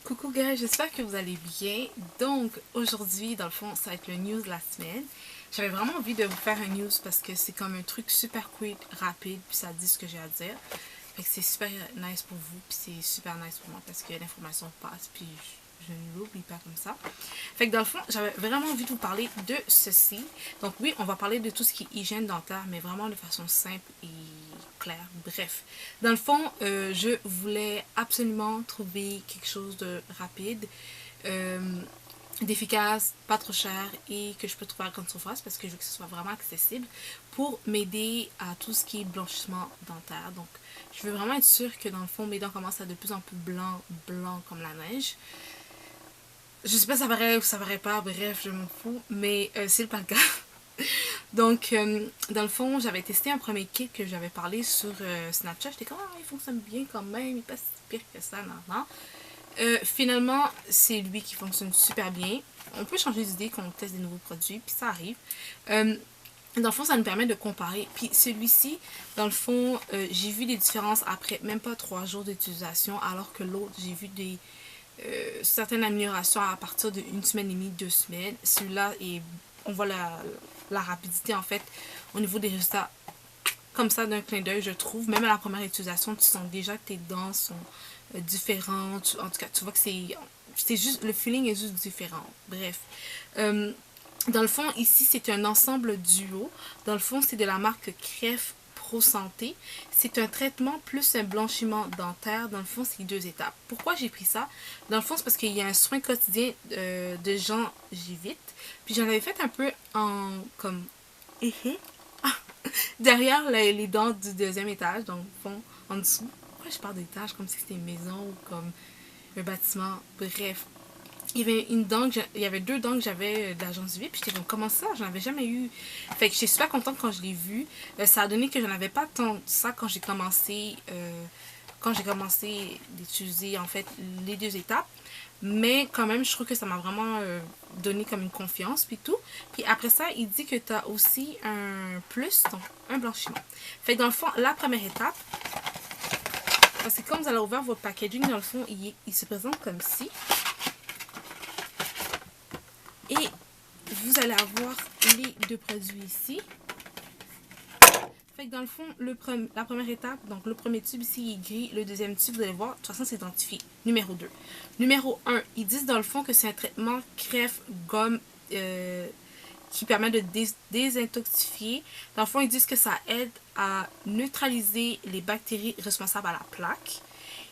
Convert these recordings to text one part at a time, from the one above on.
Coucou guys, j'espère que vous allez bien. Donc aujourd'hui, dans le fond, ça va être le news de la semaine. J'avais vraiment envie de vous faire un news parce que c'est comme un truc super quick, rapide, puis ça dit ce que j'ai à dire. Fait que c'est super nice pour vous, puis c'est super nice pour moi parce que l'information passe, puis je ne l'oublie pas comme ça. Fait que dans le fond, j'avais vraiment envie de vous parler de ceci. Donc oui, on va parler de tout ce qui est hygiène dentaire, mais vraiment de façon simple et claire. Bref, dans le fond, je voulais absolument trouver quelque chose de rapide, euh, d'efficace, pas trop cher et que je peux trouver à grande surface parce que je veux que ce soit vraiment accessible pour m'aider à tout ce qui est blanchissement dentaire. Donc, je veux vraiment être sûre que dans le fond, mes dents commencent à être de plus en plus blanc comme la neige. Je sais pas, ça paraît ou ça paraît pas, bref, je m'en fous, mais c'est pas le cas. Donc, dans le fond, j'avais testé un premier kit que j'avais parlé sur Snapchat. J'étais comme, ah, il fonctionne bien quand même, il n'est pas si pire que ça, non. Finalement, c'est lui qui fonctionne super bien. On peut changer d'idée quand on teste des nouveaux produits, puis ça arrive. Dans le fond, ça nous permet de comparer. Puis celui-ci, dans le fond, j'ai vu des différences après même pas 3 jours d'utilisation, alors que l'autre, j'ai vu des certaines améliorations à partir d'une semaine et demie, 2 semaines. Celui-là, on voit la rapidité en fait au niveau des résultats comme ça d'un clin d'œil, je trouve. Même à la première utilisation, tu sens déjà que tes dents sont différentes. En tout cas, tu vois que c'est juste, le feeling est juste différent. Bref. Dans le fond, ici, c'est un ensemble duo. Dans le fond, c'est de la marque Cref Pro Santé. C'est un traitement plus un blanchiment dentaire. Dans le fond, c'est 2 étapes. Pourquoi j'ai pris ça? Dans le fond, c'est parce qu'il y a un soin quotidien de gingivite. Puis j'en avais fait un peu en comme derrière les dents du deuxième étage, donc au fond, en dessous. Pourquoi je parle d'étage comme si c'était une maison ou comme un bâtiment? Bref, il y avait il y avait 2 dents que j'avais de la gingivite, puis j'étais comme, comment ça? J'en avais jamais eu. Fait que j'étais super contente quand je l'ai vu. Ça a donné que j'en avais pas tant de ça quand j'ai commencé d'utiliser en fait les 2 étapes. Mais quand même, je trouve que ça m'a vraiment donné comme une confiance, puis tout. Puis après ça, il dit que tu as aussi un plus, donc un blanchiment. Fait que dans le fond, la première étape, parce que quand vous allez ouvrir votre packaging, dans le fond, il se présente comme ci. Et vous allez avoir les 2 produits ici. Fait que dans le fond, la première étape, donc le premier tube ici il est gris, le deuxième tube, vous allez voir, de toute façon c'est identifié. Numéro 2. Numéro 1, ils disent dans le fond que c'est un traitement crève gomme qui permet de désintoxifier. Dans le fond, ils disent que ça aide à neutraliser les bactéries responsables à la plaque.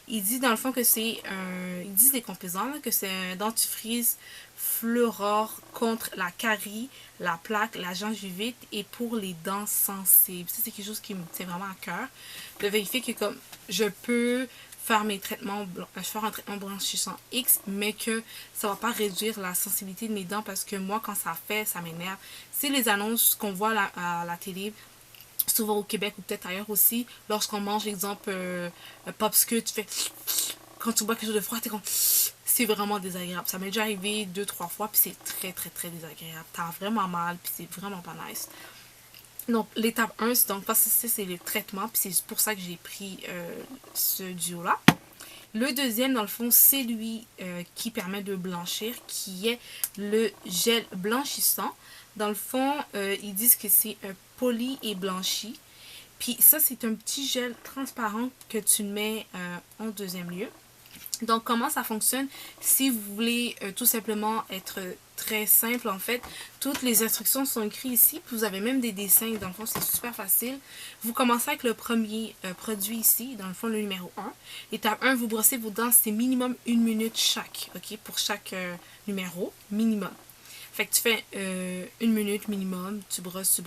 Ils disent dans le fond que ils disent des composants, que c'est un dentifrice fluorore contre la carie, la plaque, la gingivite et pour les dents sensibles. Ça, c'est quelque chose qui me tient vraiment à cœur. De vérifier que comme je peux faire faire un traitement blanchissant X, mais que ça va pas réduire la sensibilité de mes dents parce que moi, quand ça m'énerve. C'est les annonces qu'on voit à la télé souvent au Québec ou peut-être ailleurs aussi, lorsqu'on mange, exemple, un popsicle, tu fais... Quand tu bois quelque chose de froid, t'es comme... C'est vraiment désagréable. Ça m'est déjà arrivé 2-3 fois, puis c'est très, très, très désagréable. T'as vraiment mal, puis c'est vraiment pas nice. Donc, l'étape 1, c'est le traitement, puis c'est pour ça que j'ai pris ce duo-là. Le deuxième, dans le fond, c'est lui qui permet de blanchir, qui est le gel blanchissant. Dans le fond, ils disent que c'est un poli et blanchi. Puis ça, c'est un petit gel transparent que tu mets en deuxième lieu. Donc, comment ça fonctionne? Si vous voulez tout simplement être très simple, en fait, toutes les instructions sont écrites ici. Puis vous avez même des dessins. Dans le fond, c'est super facile. Vous commencez avec le premier produit ici, dans le fond, le numéro 1. Étape 1, vous brossez vos dents. C'est minimum 1 minute chaque, ok? Pour chaque numéro, minimum. Fait que tu fais 1 minute minimum, tu brosses,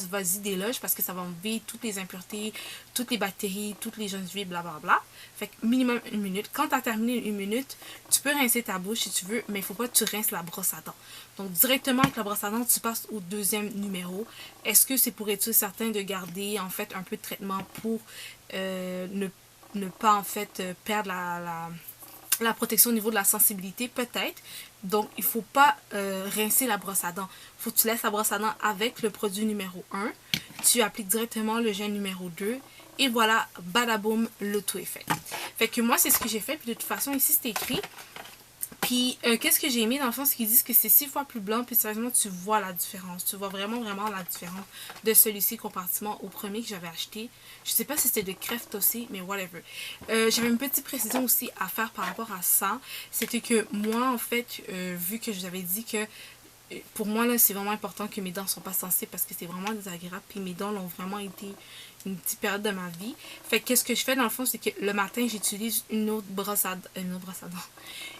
vas-y déloge parce que ça va enlever toutes les impuretés, toutes les bactéries, toutes les gingivites, blablabla. Fait que minimum 1 minute. Quand tu as terminé 1 minute, tu peux rincer ta bouche si tu veux, mais il faut pas que tu rinces la brosse à dents. Donc directement avec la brosse à dents, tu passes au deuxième numéro. Est-ce que c'est pour être certain de garder en fait un peu de traitement pour ne pas en fait perdre la protection au niveau de la sensibilité, peut-être. Donc, il ne faut pas rincer la brosse à dents. Il faut que tu laisses la brosse à dents avec le produit numéro 1. Tu appliques directement le gel numéro 2 Et voilà, badaboum, le tout est fait. Fait que moi, c'est ce que j'ai fait. Puis de toute façon, ici, c'est écrit. Puis, qu'est-ce que j'ai aimé dans le fond, c'est qu'ils disent que c'est 6 fois plus blanc. Puis, sérieusement, tu vois la différence. Tu vois vraiment, vraiment la différence de celui-ci comparativement au premier que j'avais acheté. Je sais pas si c'était de Creft aussi, mais whatever. J'avais une petite précision aussi à faire par rapport à ça. C'était que moi, en fait, vu que je vous avais dit que pour moi, là, c'est vraiment important que mes dents ne soient pas sensibles parce que c'est vraiment désagréable. Puis mes dents l'ont vraiment été une petite période de ma vie. Fait que qu'est-ce que je fais dans le fond, c'est que le matin, j'utilise une autre brosse à dents.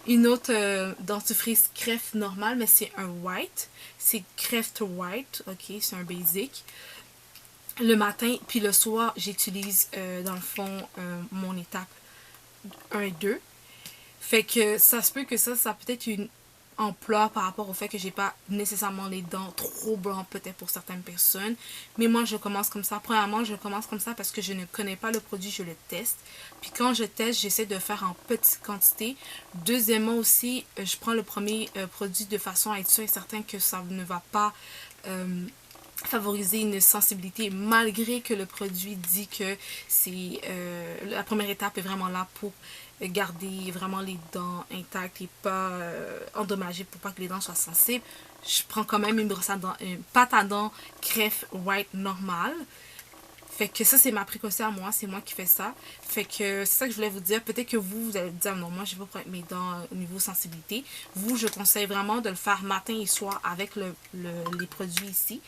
Une autre dentifrice Creft normale, mais c'est un white. C'est Creft White, ok, c'est un basic. Le matin, puis le soir, j'utilise dans le fond mon étape 1 et 2. Fait que ça se peut que ça peut être une emploi par rapport au fait que j'ai pas nécessairement les dents trop blancs peut-être pour certaines personnes, mais moi je commence comme ça. Premièrement, je commence comme ça parce que je ne connais pas le produit, je le teste, puis quand je teste, j'essaie de faire en petite quantité. Deuxièmement aussi, je prends le premier produit de façon à être sûr et certain que ça ne va pas favoriser une sensibilité, malgré que le produit dit que c'est la première étape est vraiment là pour garder vraiment les dents intactes et pas endommagées pour pas que les dents soient sensibles. Je prends quand même une brosse à dents, une pâte à dents Creft White normale. Fait que ça, c'est ma précaution à moi, c'est moi qui fais ça. Fait que c'est ça que je voulais vous dire. Peut-être que vous allez dire, non, moi, je vais pas prendre mes dents au niveau sensibilité. Vous, je conseille vraiment de le faire matin et soir avec les produits ici.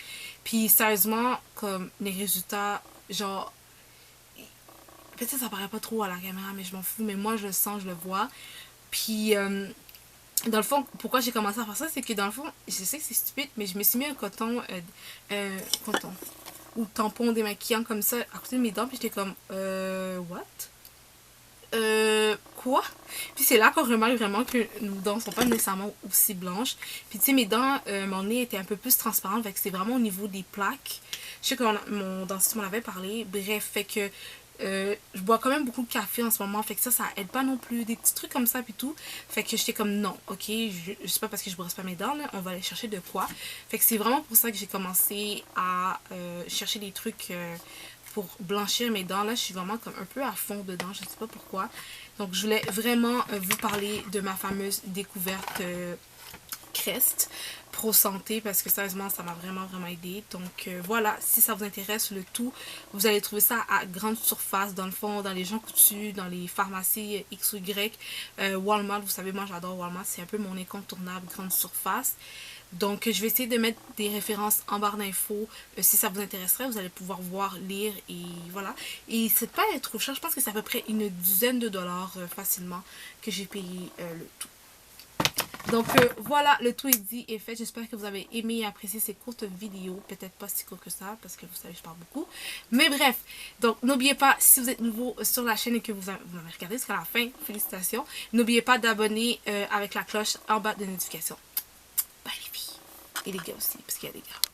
Puis, sérieusement, comme les résultats, genre, peut-être ça paraît pas trop à la caméra, mais je m'en fous. Mais moi, je le sens, je le vois. Puis, dans le fond, pourquoi j'ai commencé à faire ça, c'est que dans le fond, je sais que c'est stupide, mais je me suis mis un coton, ou tampon démaquillant comme ça à côté de mes dents, puis j'étais comme what? Quoi? Puis c'est là qu'on remarque vraiment que nos dents sont pas nécessairement aussi blanches. Puis tu sais, mes dents, mon nez était un peu plus transparent, fait que c'est vraiment au niveau des plaques. Je sais que mon dentiste m'en avait parlé. Bref, fait que je bois quand même beaucoup de café en ce moment, fait que ça aide pas non plus, des petits trucs comme ça puis tout. Fait que j'étais comme non, ok, je sais pas parce que je brosse pas mes dents là, on va aller chercher de quoi. Fait que c'est vraiment pour ça que j'ai commencé à chercher des trucs pour blanchir mes dents. Là, je suis vraiment comme un peu à fond dedans, je sais pas pourquoi. Donc je voulais vraiment vous parler de ma fameuse découverte Crest Pro Santé parce que sérieusement ça m'a vraiment aidé. Donc voilà, si ça vous intéresse, le tout, vous allez trouver ça à grande surface, dans le fond, dans les gens coutus, dans les pharmacies X ou Y, Walmart. Vous savez, moi j'adore Walmart, c'est un peu mon incontournable grande surface. Donc je vais essayer de mettre des références en barre d'infos si ça vous intéresserait, vous allez pouvoir voir, lire et voilà. Et c'est pas trop cher, je pense que c'est à peu près une dizaine de dollars facilement que j'ai payé le tout. Donc voilà, le tout est dit et fait. J'espère que vous avez aimé et apprécié ces courtes vidéos. Peut-être pas si courtes que ça parce que vous savez je parle beaucoup. Mais bref, donc n'oubliez pas, si vous êtes nouveau sur la chaîne et que vous m'avez regardé jusqu'à la fin, félicitations. N'oubliez pas d'abonner avec la cloche en bas de notification. Bye les filles. Et les gars aussi, parce qu'il y a des gars.